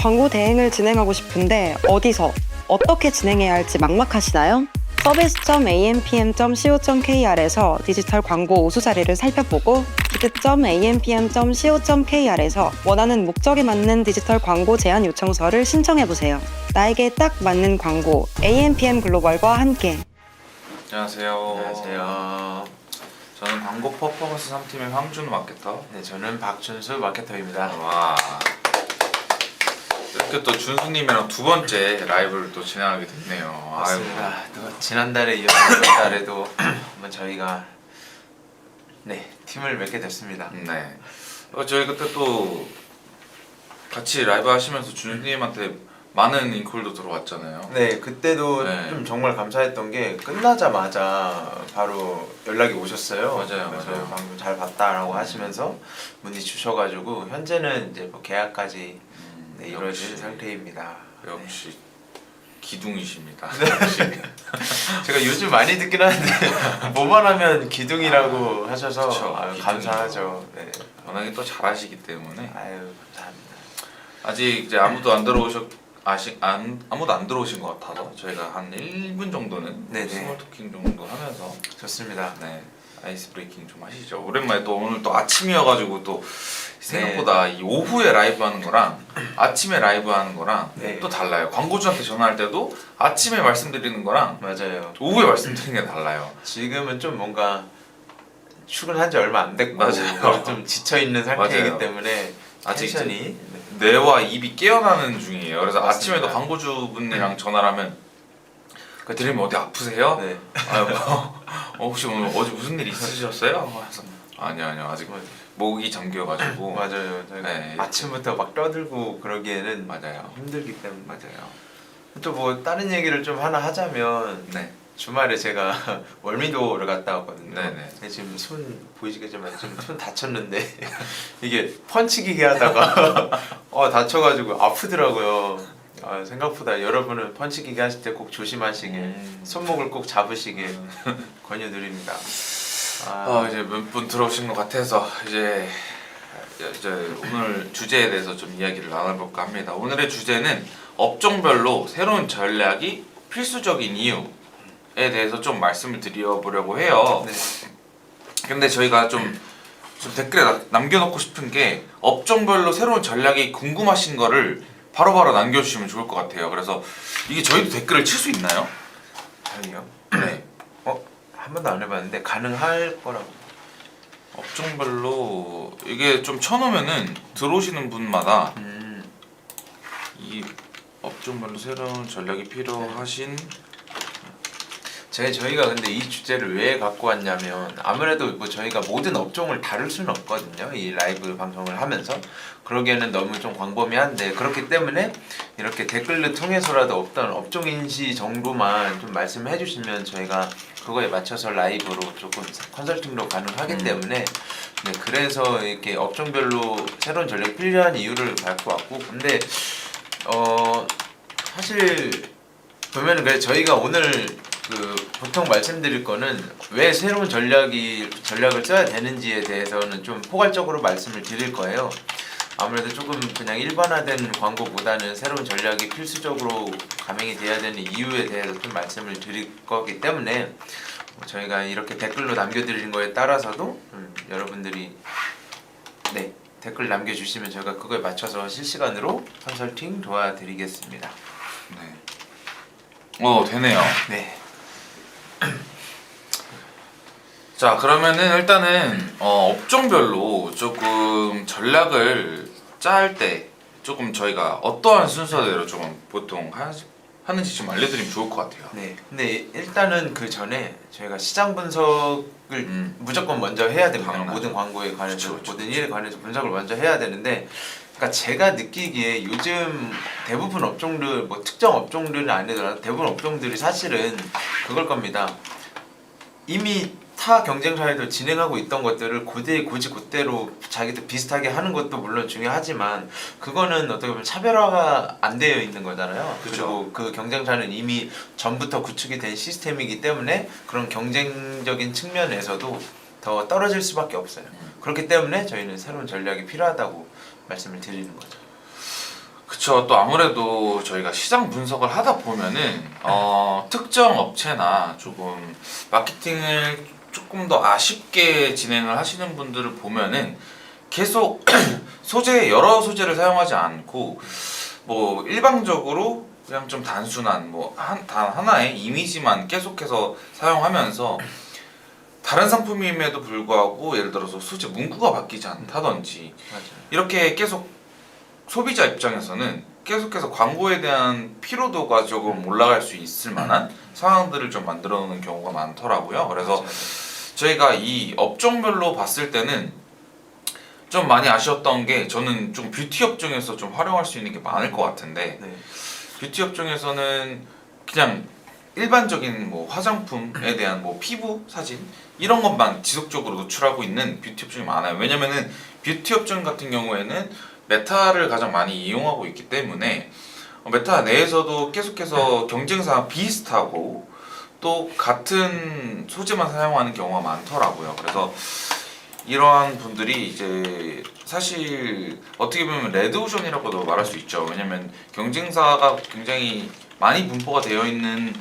광고 대행을 진행하고 싶은데 어디서, 어떻게 진행해야 할지 막막하시나요? service.ampm.co.kr에서 디지털 광고 우수 사례를 살펴보고 bid.ampm.co.kr에서 원하는 목적에 맞는 디지털 광고 제안 요청서를 신청해보세요. 나에게 딱 맞는 광고, AMPM 글로벌과 함께. 안녕하세요. 안녕하세요. 저는 광고 퍼포먼스 3팀의 황준우 마케터. 네, 저는 박준수 마케터입니다. 와. 이렇게 또 준수님이랑 두 번째 라이브를 또 진행하게 됐네요. 맞습니다. 또 지난달에 이어서 이번 달에도 한번 저희가 팀을 맺게 됐습니다. 네. 저희 그때 또 같이 라이브 하시면서 준수님한테 많은 인콜도 들어왔잖아요. 네, 그때도 네. 좀 정말 감사했던 게 끝나자마자 바로 연락이 오셨어요. 맞아요, 그래서 맞아요. 방금 잘 봤다라고 하시면서 문의 주셔가지고 현재는 이제 뭐 계약까지 이루어진 역시. 상태입니다. 역시 기둥이십니다. 제가 요즘 많이 듣긴 하는데 뭐만 하면 기둥이라고 하셔서 그쵸, 아유, 기둥이죠. 감사하죠. 네. 워낙에 또 잘하시기 때문에 아유 감사합니다. 아직 이제 아무도 안 들어오신 것 같아서 저희가 한 1분 정도는 네네. 스몰 토킹 정도 하면서 좋습니다. 네 아이스 브레이킹 좀 하시죠. 오랜만에 또 오늘 또 아침이어가지고 또 생각보다 이 오후에 라이브 하는 거랑 아침에 라이브 하는 거랑 네. 또 달라요. 광고주한테 전화할 때도 아침에 말씀드리는 거랑 맞아요. 오후에 말씀드리는 게 달라요. 지금은 좀 뭔가 출근한 지 얼마 안 됐고 맞아요. 좀 지쳐 있는 상태이기 맞아요. 때문에 아직 텐션이 뇌와 입이 깨어나는 중이에요. 그래서 맞습니다. 아침에도 광고주분이랑 전화를 하면 드리면 어디 아프세요? 네. 아유, 혹시 오늘 어제 무슨 일 있으셨어요? 그래서 아니요 아직 목이 잠겨가지고 맞아요. 저희가 네. 아침부터 막 떠들고 그러기에는 맞아요. 힘들기 때문에 맞아요. 또 뭐 다른 얘기를 좀 하나 하자면 네. 주말에 제가 월미도를 갔다 왔거든요. 네네. 근데 지금 손 보이시겠지만 지금 손 다쳤는데 이게 펀치기계 하다가 다쳐가지고 아프더라고요. 생각보다 여러분은 펀치기계 하실 때 꼭 조심하시게 손목을 꼭 잡으시게 권유드립니다. 이제 몇 분 들어오신 것 같아서 이제 오늘 주제에 대해서 좀 이야기를 나눠볼까 합니다. 오늘의 주제는 업종별로 새로운 전략이 필수적인 이유에 대해서 좀 말씀을 드려보려고 해요. 네. 근데 저희가 좀 댓글에 남겨놓고 싶은 게 업종별로 새로운 전략이 궁금하신 거를 바로바로 남겨주시면 좋을 것 같아요. 그래서 이게 저희도 댓글을 칠 수 있나요? 아니요. 네. 한 번도 안 해봤는데 가능할 거라고. 업종별로 이게 좀 쳐놓으면은 들어오시는 분마다 이 업종별로 새로운 전략이 필요하신 저희가 근데 이 주제를 왜 갖고 왔냐면 아무래도 뭐 저희가 모든 업종을 다룰 수는 없거든요. 이 라이브 방송을 하면서 그러기에는 너무 좀 광범위한데 그렇기 때문에 이렇게 댓글을 통해서라도 어떤 업종 인지 정도만 좀 말씀해 주시면 저희가 그거에 맞춰서 라이브로 조금 컨설팅도 가능하기 때문에 네, 그래서 이렇게 업종별로 새로운 전략이 필요한 이유를 갖고 왔고 근데 사실 보면은 그래 저희가 오늘 보통 말씀드릴 거는 왜 새로운 전략을 써야 되는지에 대해서는 좀 포괄적으로 말씀을 드릴 거예요. 아무래도 조금 그냥 일반화된 광고보다는 새로운 전략이 필수적으로 감행이 돼야 되는 이유에 대해서 좀 말씀을 드릴 거기 때문에 저희가 이렇게 댓글로 남겨드리는 거에 따라서도 여러분들이 댓글 남겨주시면 저희가 그거에 맞춰서 실시간으로 컨설팅 도와드리겠습니다. 네. 되네요. 네. 자 그러면은 일단은 업종별로 조금 전략을 짤 때 조금 저희가 어떠한 순서대로 조금 보통 하는지 좀 알려드리면 좋을 것 같아요. 네. 근데 일단은 그 전에 저희가 시장 분석을 무조건 먼저 해야 됩니다. 당연하죠. 모든 광고에 관해서 그쵸. 모든 일에 관해서 분석을 먼저 해야 되는데 그러니까 제가 느끼기에 요즘 대부분 업종들 뭐 특정 업종들은 아니더라도 대부분 업종들이 사실은 그걸 겁니다. 이미 타 경쟁사에도 진행하고 있던 것들을 그대로 자기도 비슷하게 하는 것도 물론 중요하지만 그거는 어떻게 보면 차별화가 안 되어 있는 거잖아요. 그쵸. 그리고 그 경쟁사는 이미 전부터 구축이 된 시스템이기 때문에 그런 경쟁적인 측면에서도 더 떨어질 수밖에 없어요. 그렇기 때문에 저희는 새로운 전략이 필요하다고 말씀을 드리는 거죠. 그쵸. 또 아무래도 저희가 시장 분석을 하다 보면은 특정 업체나 조금 마케팅을 조금 더 아쉽게 진행을 하시는 분들을 보면은 계속 여러 소재를 사용하지 않고 뭐 일방적으로 그냥 좀 단순한 단 하나의 이미지만 계속해서 사용하면서 다른 상품임에도 불구하고 예를 들어서 소재 문구가 바뀌지 않다든지 맞아요. 이렇게 계속 소비자 입장에서는 계속해서 광고에 대한 피로도가 조금 올라갈 수 있을 만한 상황들을 좀 만들어 놓는 경우가 많더라고요. 그래서 맞아요. 저희가 이 업종별로 봤을 때는 좀 많이 아쉬웠던 게 저는 좀 뷰티 업종에서 좀 활용할 수 있는 게 많을 것 같은데 네. 뷰티 업종에서는 그냥 일반적인 뭐 화장품에 대한 뭐 피부 사진 이런 것만 지속적으로 노출하고 있는 뷰티 업종이 많아요. 왜냐면은 뷰티 업종 같은 경우에는 메타를 가장 많이 이용하고 있기 때문에 메타 내에서도 계속해서 경쟁사와 비슷하고 또 같은 소재만 사용하는 경우가 많더라고요. 그래서 이러한 분들이 이제 사실 어떻게 보면 레드오션이라고도 말할 수 있죠. 왜냐면 경쟁사가 굉장히 많이 분포가 되어 있는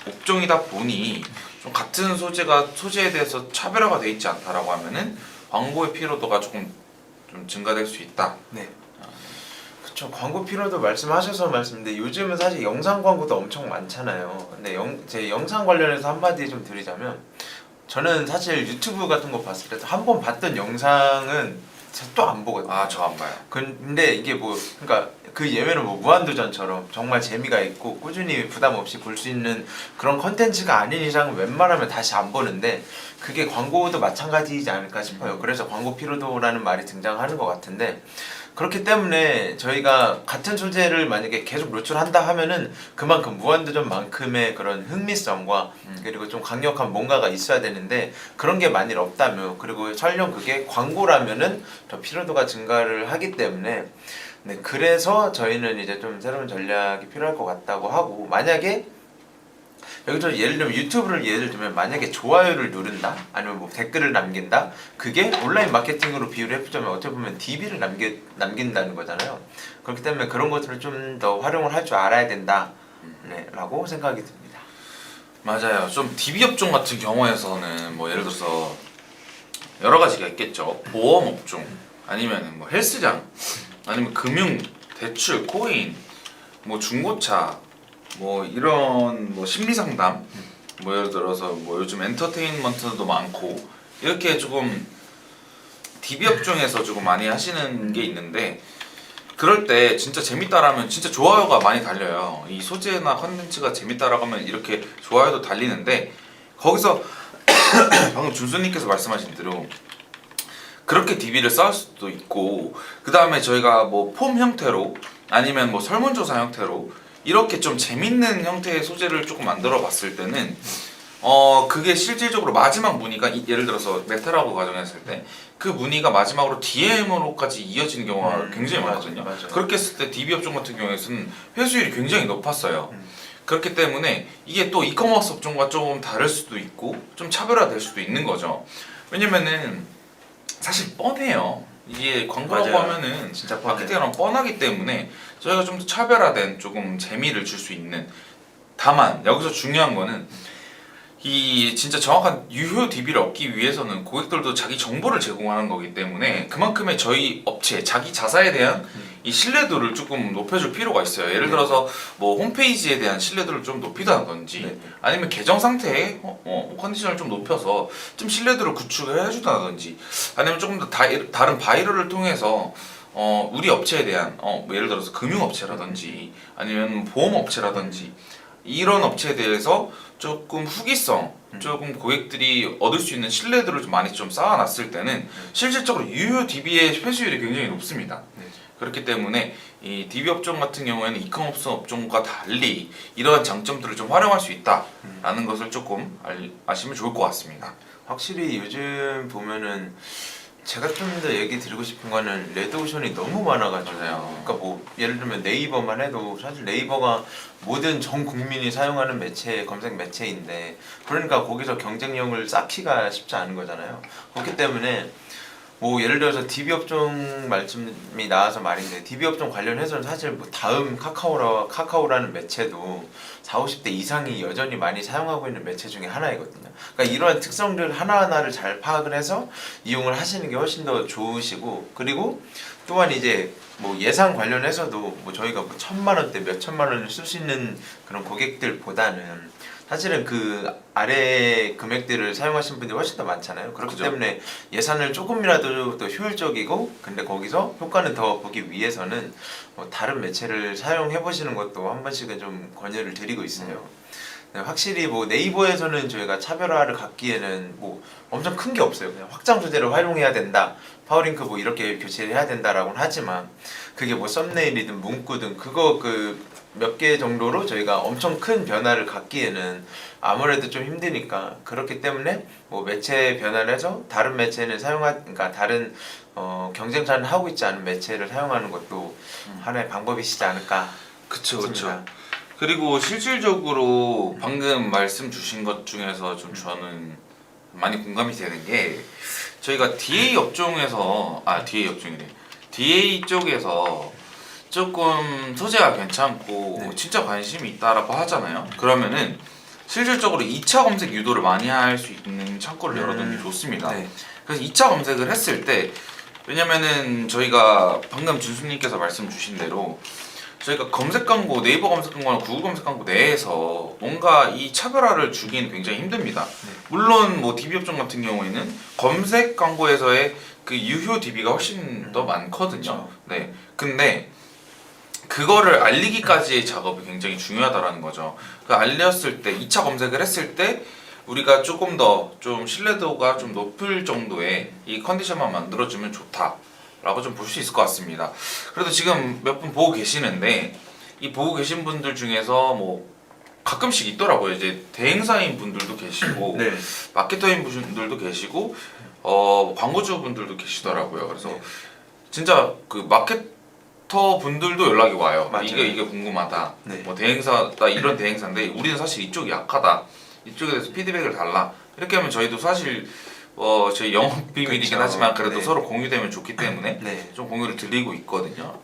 업종이다 보니 좀 같은 소재에 대해서 차별화가 되어 있지 않다라고 하면은 광고의 피로도가 조금 좀 증가될 수 있다. 네. 그쵸. 광고 필요도 말씀하셔서 말씀인데 요즘은 사실 영상 광고도 엄청 많잖아요. 근데 제 영상 관련해서 한마디 좀 드리자면 저는 사실 유튜브 같은 거 봤을 때 한 번 봤던 영상은 또 안 보거든요. 아, 저 안 봐요. 근데 이게 뭐 그러니까 그 예외는 뭐 무한도전처럼 정말 재미가 있고 꾸준히 부담 없이 볼 수 있는 그런 컨텐츠가 아닌 이상은 웬만하면 다시 안 보는데 그게 광고도 마찬가지이지 않을까 싶어요. 그래서 광고 피로도라는 말이 등장하는 것 같은데 그렇기 때문에 저희가 같은 소재를 만약에 계속 노출한다 하면은 그만큼 무한도전만큼의 그런 흥미성과 그리고 좀 강력한 뭔가가 있어야 되는데 그런 게 만일 없다면 그리고 설령 그게 광고라면은 더 피로도가 증가를 하기 때문에 네, 그래서 저희는 이제 좀 새로운 전략이 필요할 것 같다고 하고 만약에 여기서 예를 들면 유튜브를 예를 들면 만약에 좋아요를 누른다 아니면 뭐 댓글을 남긴다 그게 온라인 마케팅으로 비유를 해보자면 어떻게 보면 DB를 남긴다는 거잖아요. 그렇기 때문에 그런 것들을 좀 더 활용을 할 줄 알아야 된다 네, 라고 생각이 듭니다. 맞아요. 좀 DB 업종 같은 경우에서는 뭐 예를 들어서 여러 가지가 있겠죠. 보험 업종 아니면 뭐 헬스장 아니면 금융, 대출, 코인, 뭐 중고차, 뭐 이런 뭐 심리 상담, 뭐 예를 들어서 뭐 요즘 엔터테인먼트도 많고 이렇게 조금 DB 업종에서 조금 많이 하시는 게 있는데 그럴 때 진짜 재밌다라면 진짜 좋아요가 많이 달려요. 이 소재나 컨텐츠가 재밌다라고 하면 이렇게 좋아요도 달리는데 거기서 방금 준수님께서 말씀하신 대로 그렇게 DB를 쌓을 수도 있고 그 다음에 저희가 뭐 폼 형태로 아니면 뭐 설문조사 형태로 이렇게 좀 재밌는 형태의 소재를 조금 만들어 봤을 때는 그게 실질적으로 마지막 문의가 예를 들어서 메타라고 가정했을 때 그 문의가 마지막으로 DM으로까지 이어지는 경우가 굉장히 많거든요. 맞아요. 그렇게 했을 때 DB 업종 같은 경우에는 회수율이 굉장히 높았어요. 그렇기 때문에 이게 또 이커머스 업종과 조금 다를 수도 있고 좀 차별화될 수도 있는 거죠. 왜냐면은 사실 뻔해요. 이게 광고라고 맞아요. 하면은 진짜 뻔해요. 마케팅이랑 뻔하기 때문에 저희가 좀 더 차별화된 조금 재미를 줄 수 있는 다만 여기서 중요한 거는 이 진짜 정확한 유효 DB를 얻기 위해서는 고객들도 자기 정보를 제공하는 거기 때문에 그만큼의 저희 업체 자기 자사에 대한 이 신뢰도를 조금 높여줄 필요가 있어요. 예를 들어서 뭐 홈페이지에 대한 신뢰도를 좀 높이다든지 네. 아니면 계정 상태의 컨디션을 좀 높여서 좀 신뢰도를 구축을 해주다든지 아니면 조금 더 다른 바이럴을 통해서 우리 업체에 대한 뭐 예를 들어서 금융업체라든지 아니면 보험업체라든지 이런 업체에 대해서 조금 후기성, 조금 고객들이 얻을 수 있는 신뢰도를 좀 많이 좀 쌓아놨을 때는 실질적으로 유효 DB의 회수율이 굉장히 높습니다. 네. 그렇기 때문에 이 DB 업종 같은 경우에는 이커머스 업종과 달리 이러한 장점들을 좀 활용할 수 있다라는 것을 조금 아시면 좋을 것 같습니다. 확실히 요즘 보면은 제가 좀 더 얘기 드리고 싶은 거는 레드오션이 너무 많아가지고 맞아요. 그러니까 뭐 예를 들면 네이버만 해도 사실 네이버가 모든 전 국민이 사용하는 매체 검색 매체인데 그러니까 거기서 경쟁력을 쌓기가 쉽지 않은 거잖아요. 그렇기 때문에 뭐 예를 들어서 DB 업종 말씀이 나와서 말인데 DB 업종 관련해서는 사실 뭐 다음 카카오라는 매체도 40, 50대 이상이 여전히 많이 사용하고 있는 매체 중에 하나이거든요. 그러니까 이러한 특성들 하나하나를 잘 파악을 해서 이용을 하시는 게 훨씬 더 좋으시고, 그리고 또한 이제 뭐 예산 관련해서도 뭐 저희가 뭐 1,000만 원대 몇 천만 원을 쓸 수 있는 그런 고객들보다는 사실은 그 아래 금액들을 사용하시는 분들이 훨씬 더 많잖아요. 그렇기 그죠. 때문에 예산을 조금이라도 더 효율적이고, 근데 거기서 효과는 더 보기 위해서는 뭐 다른 매체를 사용해 보시는 것도 한 번씩은 좀 권유를 드리고 있어요. 네, 확실히 뭐 네이버에서는 저희가 차별화를 갖기에는 뭐 엄청 큰 게 없어요. 그냥 확장 소재를 활용해야 된다, 파워링크 뭐 이렇게 교체를 해야 된다라고는 하지만, 그게 뭐 썸네일이든 문구든 그거 그 몇 개 정도로 저희가 엄청 큰 변화를 갖기에는 아무래도 좀 힘드니까, 그렇기 때문에 뭐 매체 변화를 해서 다른 매체는 그러니까 다른 경쟁사는 하고 있지 않은 매체를 사용하는 것도 하나의 방법이시지 않을까. 그쵸, 싶습니다. 그쵸. 그리고 실질적으로 방금 말씀 주신 것 중에서 좀 저는 많이 공감이 되는 게, 저희가 DA 업종에서 DA 업종이래. DA 쪽에서 조금 소재가 괜찮고 네. 진짜 관심이 있다라고 하잖아요. 그러면은 실질적으로 2차 검색 유도를 많이 할 수 있는 창구를 열어두는 게 좋습니다. 네. 그래서 2차 검색을 했을 때, 왜냐면은 저희가 방금 준수님께서 말씀 주신 대로 저희가 검색 광고, 네이버 검색 광고나 구글 검색 광고 내에서 뭔가 이 차별화를 주기는 굉장히 힘듭니다. 물론 뭐 DB 업종 같은 경우에는 검색 광고에서의 그 유효 DB가 훨씬 더 많거든요. 그렇죠. 네. 근데 그거를 알리기까지의 작업이 굉장히 중요하다라는 거죠. 그 알렸을 때, 2차 검색을 했을 때 우리가 조금 더 좀 신뢰도가 좀 높을 정도의 이 컨디션만 만들어주면 좋다라고 좀 볼 수 있을 것 같습니다. 그래도 지금 몇 분 보고 계시는데, 이 보고 계신 분들 중에서 뭐 가끔씩 있더라고요. 이제 대행사인 분들도 계시고 네. 마케터인 분들도 계시고 광고주 분들도 계시더라고요. 그래서 네. 진짜 그 마케터 분들도 연락이 와요. 맞아요. 이게 궁금하다. 네. 뭐 대행사다, 이런 대행사인데 우리는 사실 이쪽이 약하다. 이쪽에 대해서 피드백을 달라. 이렇게 하면 저희도 사실 저희 영업 비밀이긴 그쵸. 하지만 그래도 네. 서로 공유되면 좋기 때문에 네. 좀 공유를 드리고 있거든요.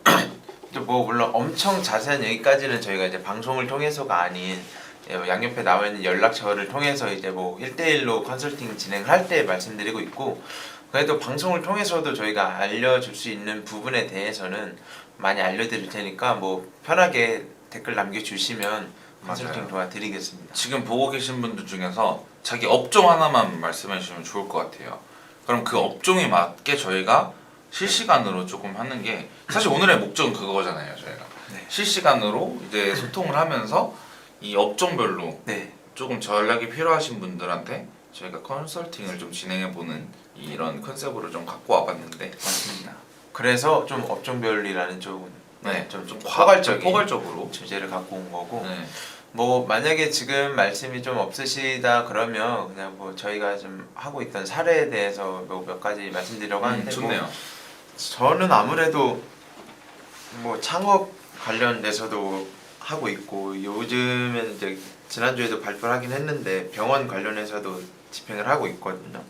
또 뭐 물론 엄청 자세한 얘기까지는 저희가 이제 방송을 통해서가 아닌 양옆에 나와 있는 연락처를 통해서 이제 뭐 1대1로 컨설팅 진행할 때 말씀드리고 있고, 그래도 방송을 통해서도 저희가 알려줄 수 있는 부분에 대해서는 많이 알려드릴 테니까 뭐 편하게 댓글 남겨주시면 컨설팅 맞아요. 도와드리겠습니다. 지금 보고 계신 분들 중에서 자기 업종 하나만 말씀해 주시면 좋을 것 같아요. 그럼 그 업종에 맞게 저희가 실시간으로 조금 하는 게, 사실 오늘의 목적은 그거잖아요. 저희가 네. 실시간으로 이제 소통을 하면서 이 업종별로 네. 조금 전략이 필요하신 분들한테 저희가 컨설팅을 좀 진행해보는 이런 컨셉으로 좀 갖고 와봤는데, 맞습니다. 그래서 좀 업종별이라는 좀 네, 좀 포괄적인 포괄적으로 주제를 갖고 온 거고, 네. 뭐 만약에 지금 말씀이 좀 없으시다 그러면 그냥 뭐 저희가 좀 하고 있던 사례에 대해서 뭐 몇 가지 말씀드리려고 하는데, 좋네요. 뭐 저는 아무래도 뭐 창업 관련돼서도 하고 있고, 요즘엔 이제 지난주에도 발표를 하긴 했는데 병원 관련해서도 집행을 하고 있거든요.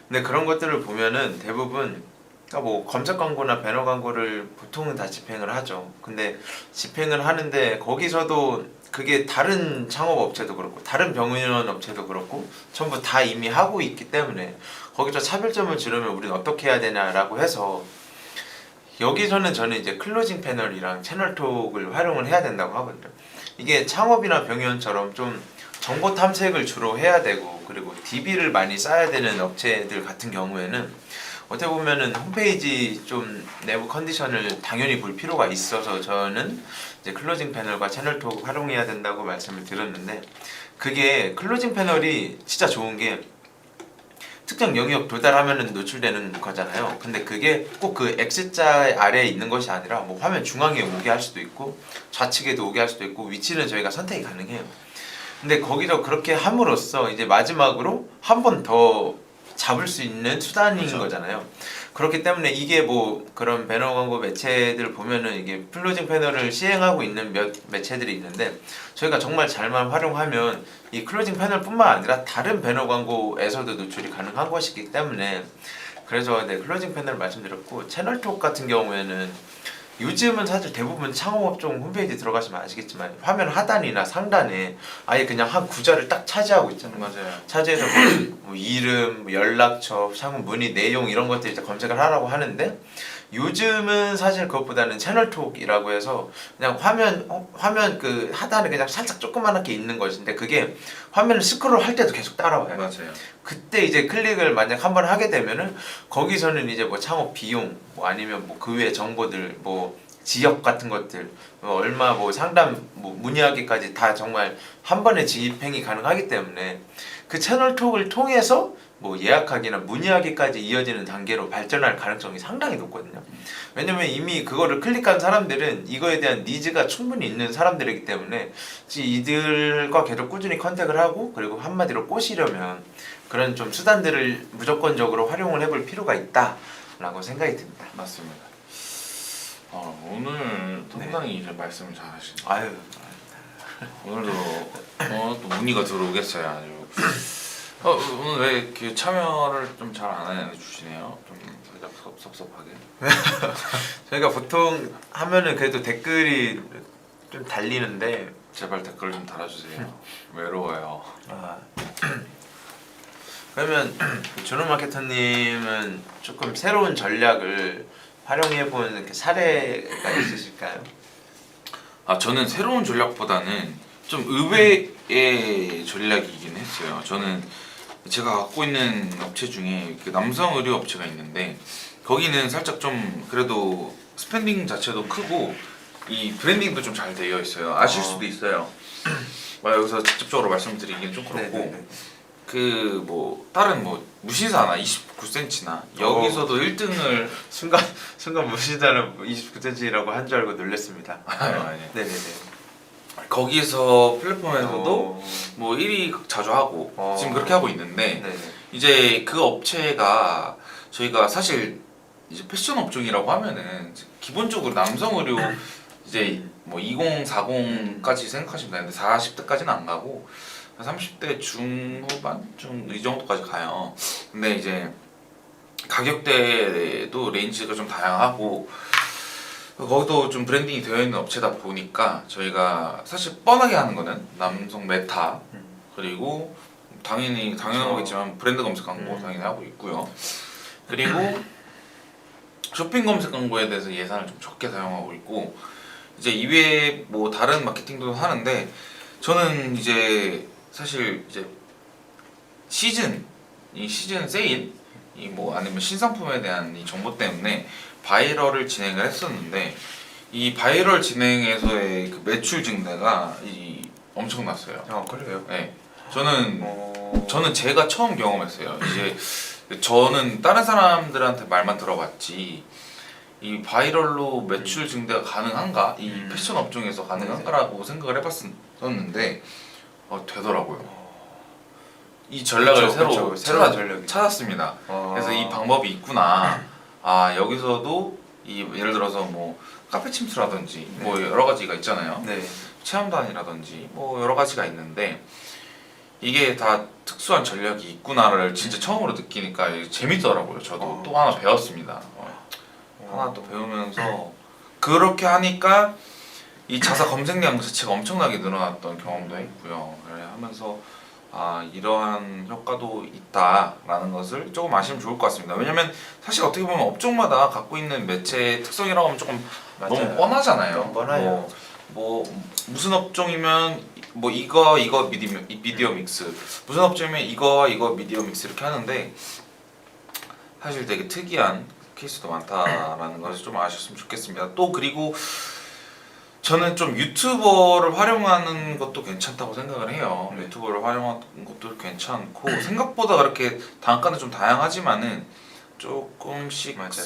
근데 그런 것들을 보면은 대부분, 그러니까 뭐 검색 광고나 배너 광고를 보통은 다 집행을 하죠. 근데 집행을 하는데 거기서도 그게 다른 창업 업체도 그렇고 다른 병원 업체도 그렇고 전부 다 이미 하고 있기 때문에 거기서 차별점을 주려면 우리는 어떻게 해야 되냐라고 해서, 여기서는 저는 이제 클로징 패널이랑 채널톡을 활용을 해야 된다고 하거든요. 이게 창업이나 병원처럼 좀 정보 탐색을 주로 해야 되고, 그리고 DB를 많이 쌓아야 되는 업체들 같은 경우에는 어떻게 보면은 홈페이지 좀 내부 컨디션을 당연히 볼 필요가 있어서 저는 이제 클로징 패널과 채널톡 활용해야 된다고 말씀을 드렸는데, 그게 클로징 패널이 진짜 좋은 게 특정 영역 도달하면은 노출되는 거잖아요. 근데 그게 꼭 그 X자 아래에 있는 것이 아니라 뭐 화면 중앙에 오게 할 수도 있고 좌측에도 오게 할 수도 있고 위치는 저희가 선택이 가능해요. 근데 거기서 그렇게 함으로써 이제 마지막으로 한 번 더 잡을 수 있는 수단인 그렇죠. 거잖아요. 그렇기 때문에 이게 뭐 그런 배너 광고 매체들 보면은 이게 클로징 패널을 시행하고 있는 몇 매체들이 있는데, 저희가 정말 잘만 활용하면 이 클로징 패널뿐만 아니라 다른 배너 광고에서도 노출이 가능한 것이기 때문에, 그래서 네, 클로징 패널 말씀드렸고 채널톡 같은 경우에는 요즘은 사실 대부분 창업업종 홈페이지 들어가시면 아시겠지만 화면 하단이나 상단에 아예 그냥 한 구절을 딱 차지하고 있잖아요. 맞아요. 차지해서 뭐 이름, 뭐 연락처, 상호 문의 내용 이런 것들 이제 검색을 하라고 하는데 요즘은 사실 그것보다는 채널톡이라고 해서 그냥 화면 그 하단에 그냥 살짝 조그맣게 있는 것인데 그게 화면을 스크롤 할 때도 계속 따라와요. 맞아요. 그때 이제 클릭을 만약 한번 하게 되면은 거기서는 이제 뭐 창업 비용 뭐 아니면 뭐 그 외 정보들 뭐 지역 같은 것들 뭐 얼마 뭐 상담 뭐 문의하기까지 다 정말 한 번에 집행이 가능하기 때문에 그 채널톡을 통해서 뭐 예약하기나 문의하기까지 이어지는 단계로 발전할 가능성이 상당히 높거든요. 왜냐면 이미 그거를 클릭한 사람들은 이거에 대한 니즈가 충분히 있는 사람들이기 때문에 이들과 계속 꾸준히 컨택을 하고 그리고 한마디로 꼬시려면 그런 좀 수단들을 무조건적으로 활용을 해볼 필요가 있다라고 생각이 듭니다. 맞습니다. 오늘 상당히 이제 말씀을 잘하시네요. 아유, 오늘도 또 문의가 들어오겠어요. 아주. 오늘 왜 이렇게 참여를 좀 잘 안 해주시네요? 좀 살짝 섭섭하게. 저희가 보통 하면은 그래도 댓글이 좀 달리는데 제발 댓글 좀 달아주세요. 외로워요. 아, 그러면 준호 마케터님은 조금 새로운 전략을 활용해본 이렇게 사례가 있으실까요? 저는 새로운 전략보다는 좀 의외의 전략이긴 했어요. 저는 제가 갖고 있는 업체 중에 그 남성 의류 업체가 있는데 거기는 살짝 좀 그래도 스pen딩 자체도 크고 이 브랜딩도 좀 잘 되어 있어요. 아실 수도 있어요. 여기서 직접적으로 말씀드리기는 좀 그렇고 네네네. 그 뭐 다른 뭐 무신사나 29cm나 여기서도 1등을 순간 무시다는 29cm라고 한 줄 알고 놀랐습니다. 아니. 네네네. 거기서 플랫폼에서도 어, 뭐 1위 자주 하고 지금 그렇게 하고 있는데 네네. 이제 그 업체가 저희가 사실 이제 패션 업종이라고 하면은 기본적으로 남성 의류 이제 뭐 20, 40까지 생각하시면 되는데 40대까지는 안 가고 30대 중후반 이 정도까지 가요. 근데 이제 가격대도 레인지가 좀 다양하고 거기도 좀 브랜딩이 되어 있는 업체다 보니까 저희가 사실 뻔하게 하는 거는 남성 메타 그리고 당연한 거겠지만 브랜드 검색 광고 당연히 하고 있고요. 그리고 쇼핑 검색 광고에 대해서 예산을 좀 적게 사용하고 있고 이제 이외에 뭐 다른 마케팅도 하는데 저는 이제 사실 이제 시즌 세일 이 뭐 아니면 신상품에 대한 이 정보 때문에 바이럴을 진행을 했었는데 이 바이럴 진행에서의 그 매출 증대가 엄청났어요. 그래요? 네, 저는 제가 처음 경험했어요. 이제 저는 다른 사람들한테 말만 들어봤지 이 바이럴로 매출 증대가 가능한가? 이 패션 업종에서 가능한가라고 생각을 해봤었는데 되더라고요. 이 전략을 새로운 전략이 찾았습니다. 그래서 이 방법이 있구나. 여기서도 예를 들어서 뭐 카페 침투라든지 뭐 여러 가지가 있잖아요. 네. 체험단이라든지 뭐 여러 가지가 있는데 이게 다 특수한 전략이 있구나를 진짜 처음으로 느끼니까 재밌더라고요. 저도 또 하나 배웠습니다. 하나 또 배우면서 그렇게 하니까 이 자사 검색량 자체가 엄청나게 늘어났던 경험도 했고요. 하면서 이러한 효과도 있다라는 것을 조금 아시면 좋을 것 같습니다. 왜냐면 사실 어떻게 보면 업종마다 갖고 있는 매체의 특성이라고 하면 조금 맞아요. 너무 뻔하잖아요. 너무 뻔해요. 뭐 무슨 업종이면 뭐 이거 미디어 믹스 무슨 업종이면 이거 미디어 믹스 이렇게 하는데 사실 되게 특이한 케이스도 많다라는 것을 좀 아셨으면 좋겠습니다. 또 그리고 저는 좀 유튜버를 활용하는 것도 괜찮다고 생각을 해요. 유튜버를 활용하는 것도 괜찮고 생각보다 그렇게 단가는 좀 다양하지만은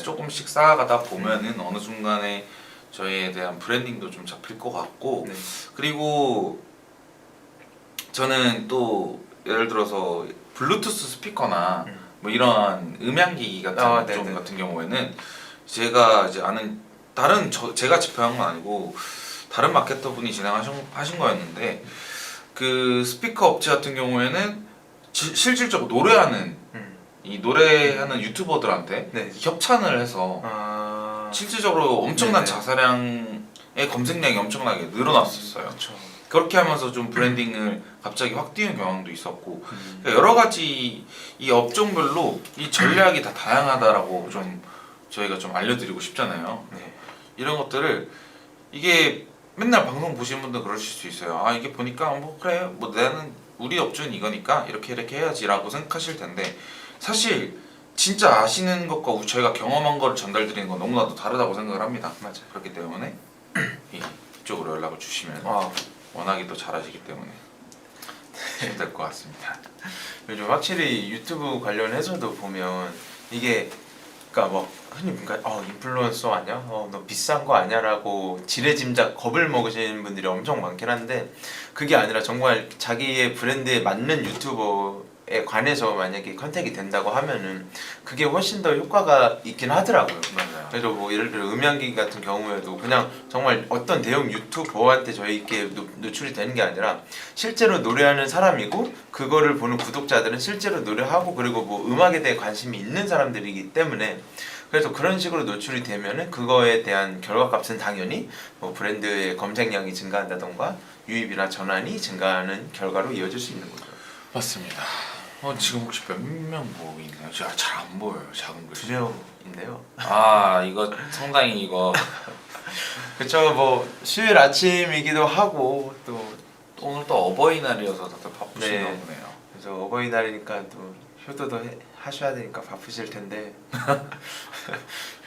조금씩 쌓아가다 보면은 어느 순간에 저희에 대한 브랜딩도 좀 잡힐 것 같고 그리고 저는 또 예를 들어서 블루투스 스피커나 뭐 이런 음향기기 같은 업종 같은 경우에는 제가 이제 아는 제가 집행한 건 아니고 다른 마케터 분이 진행하신 거였는데 그 스피커 업체 같은 경우에는 실질적으로 노래하는 이 노래하는 유튜버들한테 네. 협찬을 해서 실질적으로 엄청난 네네. 자사량의 검색량이 엄청나게 늘어났었어요. 그렇죠. 그렇게 하면서 좀 브랜딩을 갑자기 확 띄운 경향도 있었고 그러니까 여러 가지 이 업종별로 이 전략이 다 다양하다라고 좀 저희가 좀 알려드리고 싶잖아요. 네. 이런 것들을 이게 맨날 방송 보시는 분들 그러실 수 있어요. 아 이게 보니까 뭐 그래 뭐 나는 우리 업종은 이거니까 이렇게 해야지라고 생각하실 텐데 사실 진짜 아시는 것과 저희가 경험한 거를 전달드리는 건 너무나도 다르다고 생각을 합니다. 맞아요. 그렇기 때문에 이쪽으로 연락을 주시면 아, 워낙에 또 잘하시기 때문에 될 것 같습니다. 요즘 확실히 유튜브 관련해서도 보면 이게 그러니까 뭐 흔히 그러니까 인플루언서 아니야? 너 비싼 거 아니야라고 지레짐작 겁을 먹으시는 분들이 엄청 많긴 한데 그게 아니라 정말 자기의 브랜드에 맞는 유튜버에 관해서 만약에 컨택이 된다고 하면은 그게 훨씬 더 효과가 있긴 하더라고요. 맞아요. 그래서 뭐 예를 들어 음향기 같은 경우에도 그냥 정말 어떤 대형 유튜버한테 저희께 노출이 되는 게 아니라 실제로 노래하는 사람이고 그거를 보는 구독자들은 실제로 노래하고 그리고 뭐 음악에 대해 관심이 있는 사람들이기 때문에 그래서 그런 식으로 노출이 되면은 그거에 대한 결과값은 당연히 뭐 브랜드의 검색량이 증가한다던가 유입이나 전환이 증가하는 결과로 이어질 수 있는 거죠. 맞습니다. 지금 혹시 몇 명 보고 있나요? 제가 잘 안 보여요. 작은 글씨. 2명인데요. 아 이거 상당히 이거 그쵸, 뭐 수요일 아침이기도 하고 또 오늘 또 어버이날이어서 다들 바쁘신가 네. 보네요. 그래서 어버이날이니까 또 효도도 하셔야 되니까 바쁘실 텐데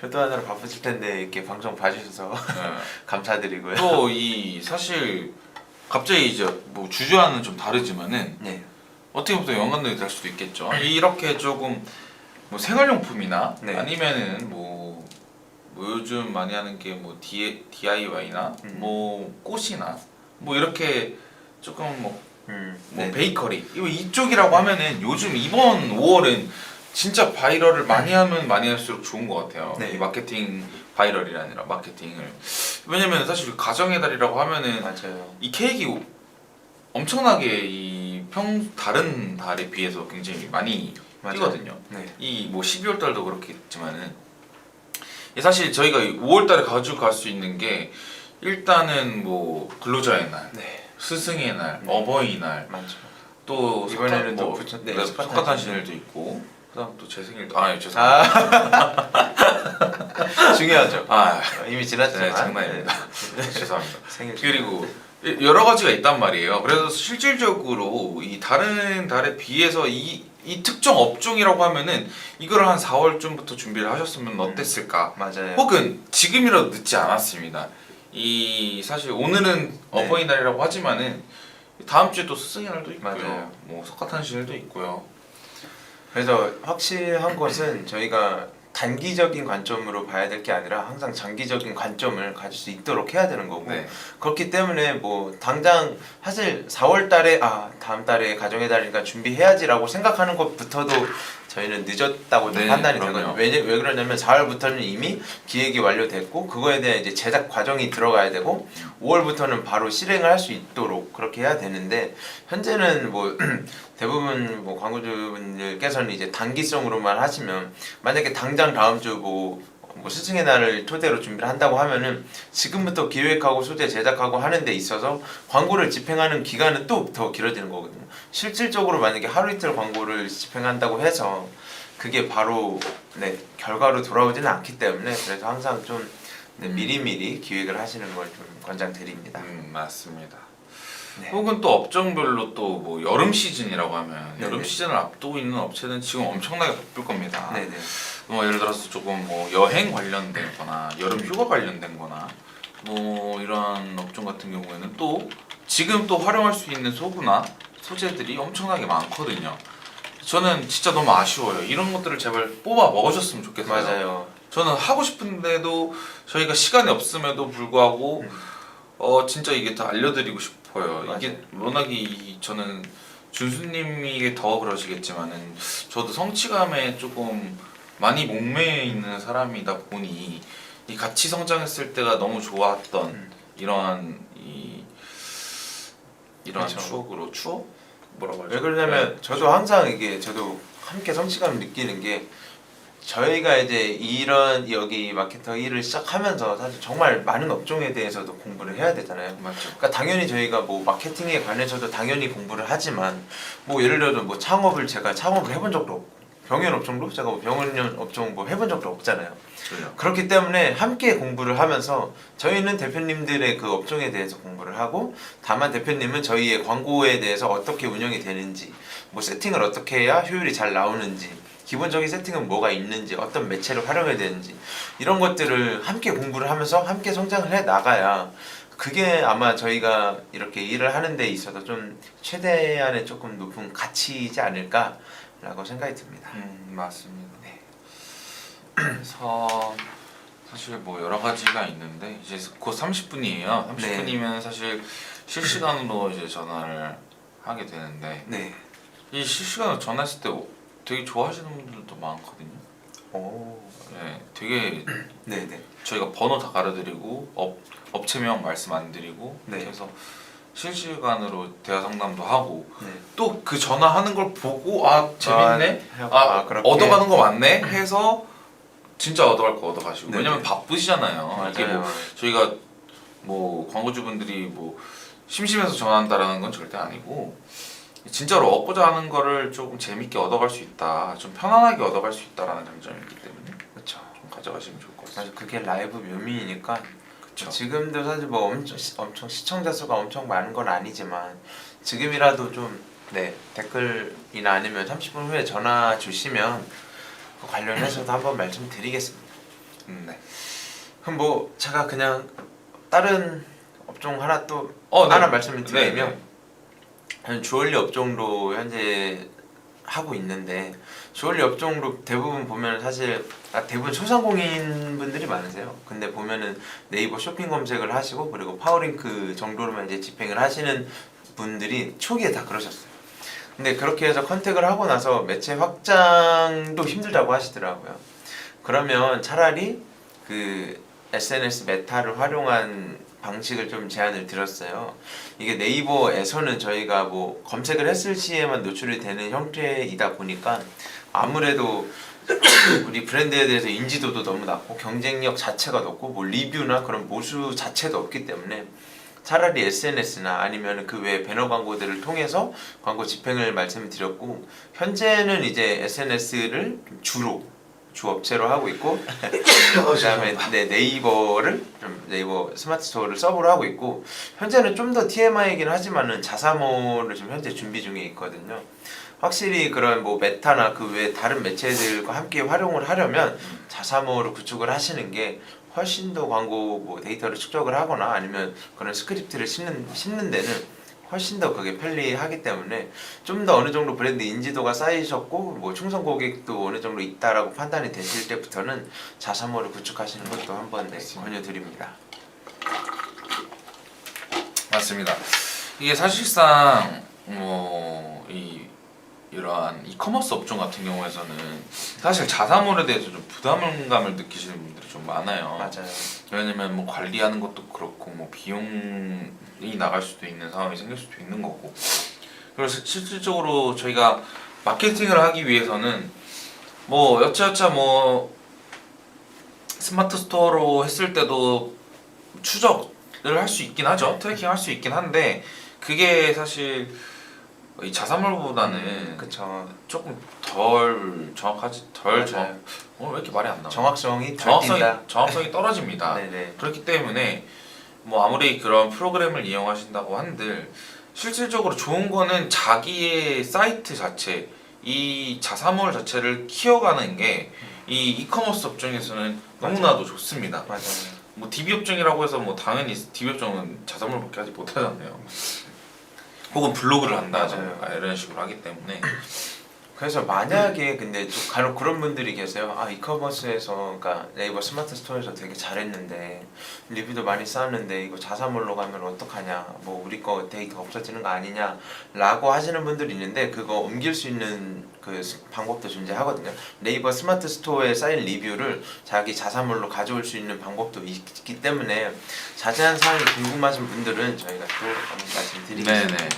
효도하느라 바쁘실 텐데 이렇게 방송 봐주셔서 네. 감사드리고요. 또 이 사실 갑자기 이제 뭐 주제와는 좀 다르지만은 네. 어떻게 보면 또 연관되게 될 수도 있겠죠. 이렇게 조금 뭐 생활용품이나 네. 아니면은 뭐 요즘 많이 하는 게 뭐 DIY나 뭐 꽃이나 뭐 이렇게 조금 뭐 네. 베이커리 이쪽이라고 하면은 요즘 이번 5월은 진짜 바이럴을 많이 하면 많이 할수록 좋은 것 같아요. 네. 이 마케팅 바이럴이 아니라 마케팅을 왜냐면 사실 가정의 달이라고 하면은 맞아요. 이 케이크 엄청나게 다른 달에 비해서 굉장히 많이 맞아요. 뛰거든요. 네. 이 뭐 12월 달도 그렇겠지만은 사실 저희가 5월 달에 가져갈 수 있는 게 일단은 뭐 근로자의 날, 네. 스승의 날, 어버이날, 맞죠. 또 이번에는 또 석가탄신일도 있고 그다음 또 제 생일도 죄송합니다. 중요하죠. 이미 네, 지났지만 장난입니다. 네. 죄송합니다. 생일 그리고 여러 가지가 있단 말이에요. 그래서 실질적으로 이 다른 달에 비해서 이 특정 업종이라고 하면은 이걸 한 4월쯤부터 준비를 하셨으면 어땠을까? 맞아요. 혹은 지금이라도 늦지 않았습니다. 이 사실 오늘은 어버이날이라고 하지만은 다음 주에 또 스승의 날도 있고요. 맞아요. 뭐 석가탄신일도 있고요. 그래서 확실한 것은 저희가 단기적인 관점으로 봐야 될 게 아니라 항상 장기적인 관점을 가질 수 있도록 해야 되는 거고 네. 그렇기 때문에 뭐 당장 사실 4월 달에 다음 달에 가정의 달이니까 준비해야지라고 생각하는 것부터도 저희는 늦었다고 네, 판단이 그럼요. 되거든요. 왜 그러냐면 4월부터는 이미 기획이 완료됐고 그거에 대한 이제 제작 과정이 들어가야 되고 5월부터는 바로 실행을 할 수 있도록 그렇게 해야 되는데 현재는 뭐 대부분 뭐 광고주분들께서는 이제 단기성으로만 하시면 만약에 당장 다음 주 뭐 스승의 날을 토대로 준비를 한다고 하면은 지금부터 기획하고 소재 제작하고 하는 데 있어서 광고를 집행하는 기간은 또 더 길어지는 거거든요. 실질적으로 만약에 하루 이틀 광고를 집행한다고 해서 그게 바로 결과로 돌아오지는 않기 때문에 그래서 항상 좀 미리미리 기획을 하시는 걸 좀 권장드립니다. 맞습니다. 네. 혹은 또 업종별로 또 뭐 여름 시즌이라고 하면 네네. 여름 시즌을 앞두고 있는 업체는 지금 엄청나게 바쁠 겁니다. 네네. 뭐 예를 들어서 조금 뭐 여행 관련된 거나 여름 휴가 관련된 거나 뭐 이런 업종 같은 경우에는 또 지금 또 활용할 수 있는 소구나 소재들이 엄청나게 많거든요. 저는 진짜 너무 아쉬워요. 이런 것들을 제발 뽑아 먹어줬으면 좋겠어요. 맞아요. 저는 하고 싶은데도 저희가 시간이 없음에도 불구하고 진짜 이게 다 알려드리고 싶어요. 맞아요. 이게 워낙에 저는 준수님이 더 그러시겠지만은 저도 성취감에 조금 많이 목매여 있는 사람이다 보니 이 같이 성장했을 때가 너무 좋았던 이런 그렇죠. 추억으로 추억? 뭐라고 하죠? 왜 그러냐면 네. 저도 항상 이게 저도 함께 성취감을 느끼는 게 저희가 이제 이런 여기 마케터 일을 시작하면서 사실 정말 많은 업종에 대해서도 공부를 해야 되잖아요. 맞죠. 그러니까 당연히 저희가 뭐 마케팅에 관해서도 당연히 공부를 하지만 뭐 예를 들어서 뭐 제가 창업을 해본 적도 없고 병원 업종도 제가 뭐 병원 업종 뭐 해본 적도 없잖아요. 그래요. 그렇기 때문에 함께 공부를 하면서 저희는 대표님들의 그 업종에 대해서 공부를 하고 다만 대표님은 저희의 광고에 대해서 어떻게 운영이 되는지 뭐 세팅을 어떻게 해야 효율이 잘 나오는지 기본적인 세팅은 뭐가 있는지 어떤 매체를 활용해야 되는지 이런 것들을 함께 공부를 하면서 함께 성장을 해 나가야 그게 아마 저희가 이렇게 일을 하는 데 있어서 좀 최대한의 조금 높은 가치이지 않을까라고 생각이 듭니다. 맞습니다. 네. 그래서 사실 뭐 여러 가지가 있는데 이제 곧 30분이에요. 30분이면 사실 실시간으로 이제 전화를 하게 되는데 네. 이 실시간으로 전화했을 때 되게 좋아하시는 분들도 많거든요. 오. 네, 되게 네네. 저희가 번호 다 가려드리고 업체명 말씀 안 드리고 네. 그래서 실시간으로 대화 상담도 하고 네. 또 그 전화하는 걸 보고 재밌네 그렇게. 얻어가는 거 맞네 해서 진짜 얻어갈 거 얻어가시고 네네. 왜냐면 바쁘시잖아요. 이게 뭐 맞아요. 저희가 뭐 광고주분들이 뭐 심심해서 전화한다라는 건 절대 아니고 진짜로 얻고자 하는 거를 조금 재밌게 얻어갈 수 있다, 좀 편안하게 얻어갈 수 있다라는 장점이 있기 때문에 그렇죠. 좀 가져가시면 좋을 것 같아요. 사실 그게 라이브 묘미이니까 그렇죠. 지금도 사실 뭐 엄청 시청자 수가 엄청 많은 건 아니지만 지금이라도 좀 댓글이나 아니면 30분 후에 전화 주시면 그 관련해서도 한번 말씀드리겠습니다. 네. 그럼 뭐 제가 그냥 다른 업종 하나 또 네. 하나 말씀을 드리면 네, 네. 저는 주얼리 업종도 현재 하고 있는데 주얼리 업종도 대부분 보면 사실 대부분 소상공인 분들이 많으세요. 근데 보면은 네이버 쇼핑 검색을 하시고 그리고 파워링크 정도로만 이제 집행을 하시는 분들이 초기에 다 그러셨어요. 근데 그렇게 해서 컨택을 하고 나서 매체 확장도 힘들다고 하시더라고요. 그러면 차라리 그 SNS 메타를 활용한 방식을 좀 제안을 드렸어요. 이게 네이버에서는 저희가 뭐 검색을 했을 시에만 노출이 되는 형태이다 보니까 아무래도 우리 브랜드에 대해서 인지도도 너무 낮고 경쟁력 자체가 높고 뭐 리뷰나 그런 모수 자체도 없기 때문에 차라리 SNS나 아니면 그 외 배너 광고들을 통해서 광고 집행을 말씀드렸고 현재는 이제 SNS를 주 업체로 하고 있고 그다음에 네이버를 좀 네이버 스마트 스토어를 서브로 하고 있고 현재는 좀 더 TMI이긴 하지만은 자사모를 좀 현재 준비 중에 있거든요. 확실히 그런 뭐 메타나 그 외 다른 매체들과 함께 활용을 하려면 자사모를 구축을 하시는 게 훨씬 더 광고 뭐 데이터를 축적을 하거나 아니면 그런 스크립트를 싣는 데는 훨씬 더 그게 편리하기 때문에 좀 더 어느 정도 브랜드 인지도가 쌓이셨고 뭐 충성 고객도 어느 정도 있다라고 판단이 되실 때부터는 자사모를 구축하시는 것도 한번 권유드립니다. 맞습니다. 이게 사실상 이러한 이커머스 업종 같은 경우에서는 사실 자사몰에 대해서 좀 부담감을 느끼시는 분들이 좀 많아요. 맞아요. 왜냐면 뭐 관리하는 것도 그렇고 뭐 비용이 나갈 수도 있는 상황이 생길 수도 있는 거고. 그래서 실질적으로 저희가 마케팅을 하기 위해서는 뭐 여차여차 뭐 스마트 스토어로 했을 때도 추적을 할 수 있긴 하죠. 트래킹 할 수 있긴 한데 그게 사실 이 자사몰보다는 그쵸. 조금 덜 정확하지 왜 이렇게 말이 안 나와? 정확성이 덜 뛴다. 정확성이 떨어집니다. 네네. 그렇기 때문에 뭐 아무리 그런 프로그램을 이용하신다고 한들 실질적으로 좋은 거는 자기의 사이트 자체, 이 자사몰 자체를 키워가는 게 이 이커머스 업종에서는 너무나도 좋습니다. 맞아요. 뭐 DB 업종이라고 해서 뭐 당연히 DB 업종은 자사몰밖에 하지 못하잖아요. 혹은 블로그를 한다든가 이런 식으로 하기 때문에 그래서 만약에 근데 좀 간혹 그런 분들이 계세요. 이커머스에서 그러니까 네이버 스마트 스토어에서 되게 잘했는데 리뷰도 많이 쌓았는데 이거 자사몰로 가면 어떡하냐, 뭐 우리 거 데이터 없어지는 거 아니냐 라고 하시는 분들이 있는데 그거 옮길 수 있는 그 방법도 존재하거든요. 네이버 스마트 스토어에 쌓인 리뷰를 자기 자사몰로 가져올 수 있는 방법도 있기 때문에 자세한 사항이 궁금하신 분들은 저희가 또 말씀드리겠습니다. 네네.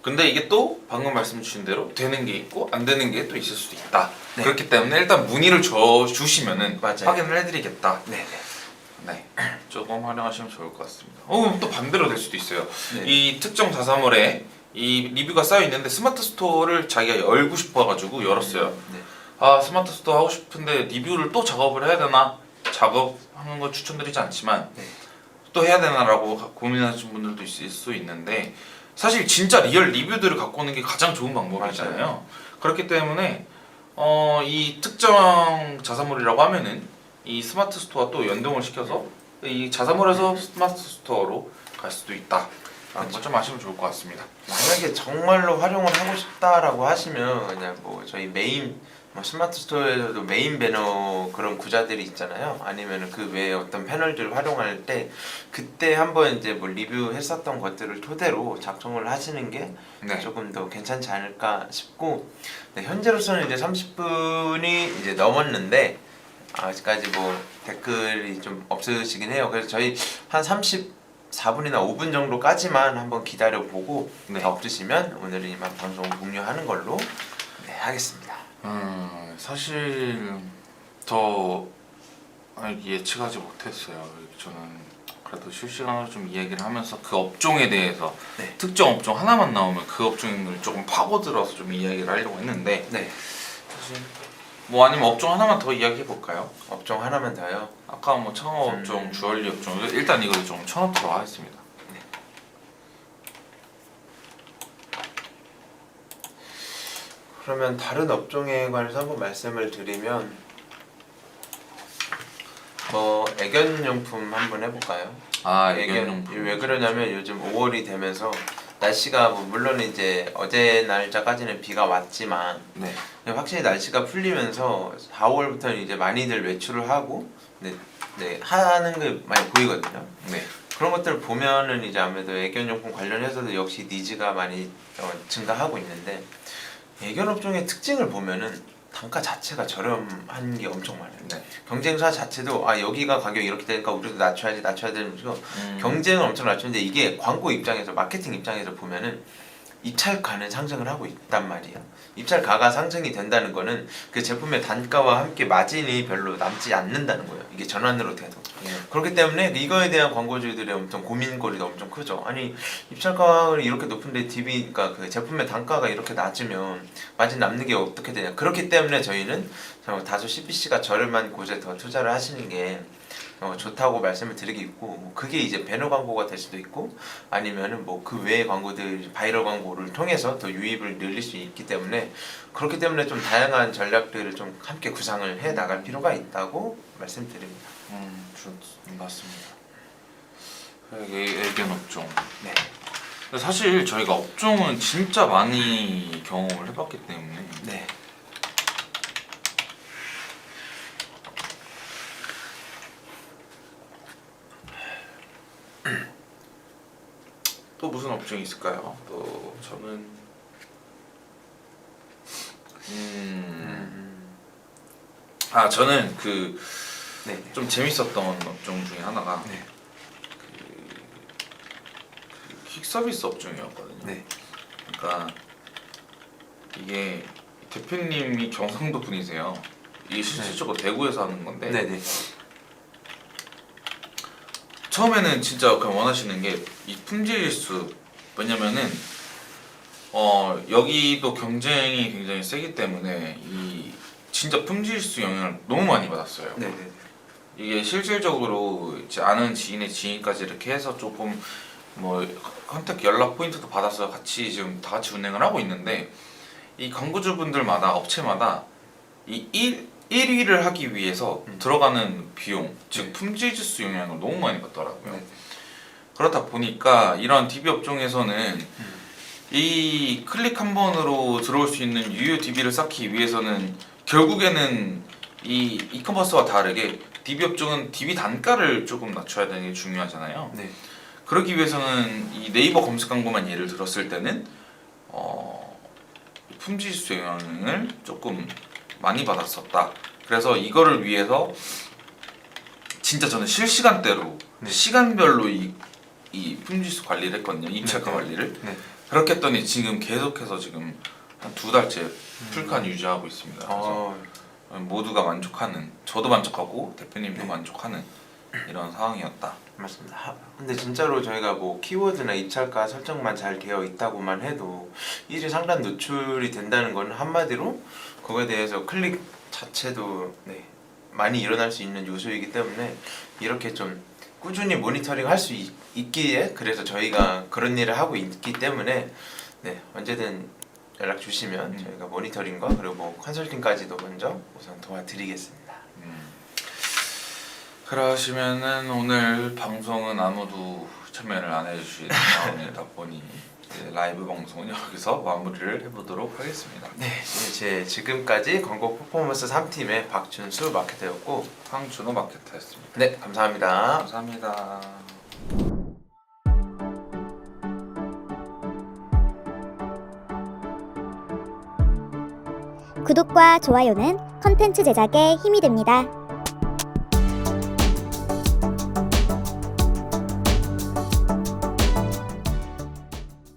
근데 이게 또 방금 말씀 주신 대로 되는 게 있고 안 되는 게 또 있을 수도 있다. 네. 그렇기 때문에 일단 문의를 주시면은 맞아요. 확인을 해드리겠다. 네. 네, 조금 활용하시면 좋을 것 같습니다. 또 반대로 될 수도 있어요. 네. 이 특정 자사몰에 이 리뷰가 쌓여 있는데 스마트 스토어를 자기가 열고 싶어가지고 열었어요. 네. 아, 스마트 스토어 하고 싶은데 리뷰를 또 작업을 해야 되나? 작업하는 거 추천드리지 않지만 네. 또 해야 되나라고 고민하시는 분들도 있을 수 있는데 사실 진짜 리얼 리뷰들을 갖고 오는 게 가장 좋은 방법이잖아요. 맞아요. 그렇기 때문에 이 특정 자사몰이라고 하면은 이 스마트 스토어와 또 연동을 시켜서 이 자사몰에서 스마트 스토어로 갈 수도 있다. 라는 걸 좀 아시면 좋을 것 같습니다. 만약에 정말로 활용을 하고 싶다라고 하시면 그냥 뭐 저희 메인 뭐 스마트 스토어에서도 메인 배너 그런 구자들이 있잖아요. 아니면 그 외에 어떤 패널들을 활용할 때 그때 한번 이제 뭐 리뷰했었던 것들을 토대로 작성을 하시는 게 네. 조금 더 괜찮지 않을까 싶고, 네, 현재로서는 이제 30분이 이제 넘었는데 아직까지 뭐 댓글이 좀 없으시긴 해요. 그래서 저희 한 34분이나 5분 정도까지만 한번 기다려 보고 네. 더 없으시면 오늘은 이만 방송 종료하는 걸로 네, 하겠습니다. 사실 더 예측하지 못했어요. 저는 그래도 실시간으로 좀 이야기를 하면서 그 업종에 대해서 네. 특정 업종 하나만 나오면 그 업종을 조금 파고들어서 좀 이야기를 하려고 했는데 네, 사실 뭐 아니면 업종 하나만 더 이야기해 볼까요? 업종 하나만 더요. 아까 뭐 창업 업종, 주얼리 업종 일단 이거 좀 쳐놓도록 하겠습니다. 그러면 다른 업종에 관해서 한번 말씀을 드리면 뭐 애견용품 한번 해볼까요? 애견용품. 왜 그러냐면 요즘 5월이 되면서 날씨가 뭐 물론 이제 어제 날짜까지는 비가 왔지만 네. 확실히 날씨가 풀리면서 4월부터는 이제 많이들 외출을 하고 네, 하는 게 많이 보이거든요. 네. 그런 것들을 보면은 이제 아무래도 애견용품 관련해서도 역시 니즈가 많이 증가하고 있는데 애견 업종의 특징을 보면은 단가 자체가 저렴한 게 엄청 많아요. 네. 경쟁사 자체도 여기가 가격이 이렇게 되니까 우리도 낮춰야 되는 식으로 경쟁을 엄청 낮추는데 이게 광고 입장에서 마케팅 입장에서 보면은 입찰가는 상승을 하고 있단 말이에요. 입찰가가 상승이 된다는 거는 그 제품의 단가와 함께 마진이 별로 남지 않는다는 거예요. 이게 전환으로 돼도. 그렇기 때문에 이거에 대한 광고주들의 엄청 고민거리도 엄청 크죠. 아니 입찰가가 이렇게 높은데 DB, 그러니까 그 제품의 단가가 이렇게 낮으면 마진 남는 게 어떻게 되냐. 그렇기 때문에 저희는 다소 CPC가 저렴한 곳에 더 투자를 하시는 게 좋다고 말씀을 드리겠고, 뭐 그게 이제 배너 광고가 될 수도 있고 아니면은 뭐 그 외의 광고들 바이럴 광고를 통해서 더 유입을 늘릴 수 있기 때문에 그렇기 때문에 좀 다양한 전략들을 좀 함께 구상을 해 나갈 필요가 있다고 말씀드립니다. 맞습니다. 애견 업종. 네. 근데 사실 저희가 업종은 진짜 많이 경험을 해봤기 때문에 네. 또 무슨 업종이 있을까요? 또 저는 저는 그 네. 좀 재밌었던 업종 중에 하나가 네. 그 퀵 서비스 업종이었거든요. 네. 그러니까 이게 대표님이 경상도 분이세요. 이게 실질적으로 대구에서 하는 건데 네네. 처음에는 진짜 그냥 원하시는 게 이 품질일수. 왜냐면은 여기도 경쟁이 굉장히 세기 때문에 이 진짜 품질일수 영향을 너무 많이 받았어요. 네네. 이게 실질적으로 이제 아는 지인의 지인까지 이렇게 해서 조금 뭐 컨택 연락 포인트도 받아서 같이 지금 다 같이 운행을 하고 있는데 이 광고주분들마다 업체마다 이 1위를 하기 위해서 들어가는 비용, 즉 품질 지수 영향을 너무 많이 받더라고요. 네. 그렇다 보니까 이런 DB 업종에서는 이 클릭 한 번으로 들어올 수 있는 유효 DB를 쌓기 위해서는 결국에는 이 이커머스와 다르게 DB 업종은 DB 단가를 조금 낮춰야 되는 게 중요하잖아요. 네. 그러기 위해서는 이 네이버 검색 광고만 예를 들었을 때는 품질 지수 영향을 조금 많이 받았었다. 그래서 이거를 위해서 진짜 저는 실시간대로 네. 시간별로 이 품질 지수 관리를 했거든요. 입찰가 네. 관리를. 네. 그렇게 했더니 지금 계속해서 지금 한 2달째 풀칸 유지하고 있습니다. 그래서 모두가 만족하는, 저도 만족하고 대표님도 네. 만족하는 이런 상황이었다. 맞습니다. 근데 진짜로 저희가 뭐 키워드나 입찰가 설정만 잘 되어 있다고만 해도 일이 상단 노출이 된다는 건 한마디로 그거에 대해서 클릭 자체도 많이 일어날 수 있는 요소이기 때문에 이렇게 좀 꾸준히 모니터링 할 수 있기에 그래서 저희가 그런 일을 하고 있기 때문에 언제든 연락 주시면 저희가 모니터링과 그리고 뭐 컨설팅까지도 먼저 우선 도와드리겠습니다. 그러시면은 오늘 방송은 아무도 참여를 안 해주신 상황이다 보니 이제 라이브 방송은 여기서 마무리를 해보도록 하겠습니다. 네, 제 지금까지 광고 퍼포먼스 3팀의 박준수 마케터였고 황준호 마케터였습니다. 네, 감사합니다. 감사합니다. 구독과 좋아요는 컨텐츠 제작에 힘이 됩니다.